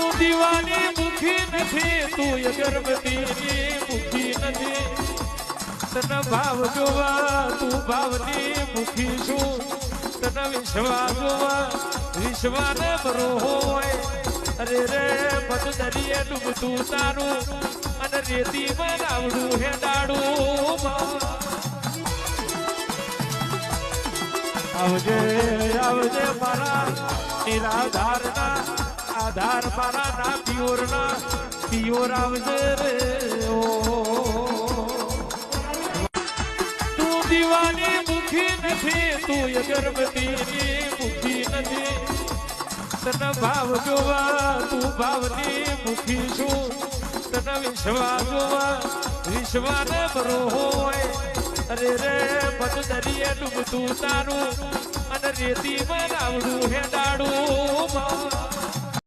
તું દીવાની મુખી નથી, તું અગરબત્તીની મુખી નથી. તને ભાવ જોવા તું ભાવની મુખી છું. તને વિશ્વાસ જોવા વિશ્વાને ભરો હોય. અરે રે મત દરિયે ડૂબતું તારું અને રેતીમાં રાવડું હેડાડું. આવજે આવજે મારા નિરાધારના આધાર મારા ના પિયોર આવજે રે. તું દીવાની મુખી નથી, તું અગરબત્તીની મુખી નથી. તને ભાવ જોવા તું ભાવની મુખી છું. તને વિશ્વાસ જોવા વિશ્વાને ભરો હોય. અરે રે મત દરિયે ડૂબતું તારું અને રેતીમાં રાવડું હેડાડું.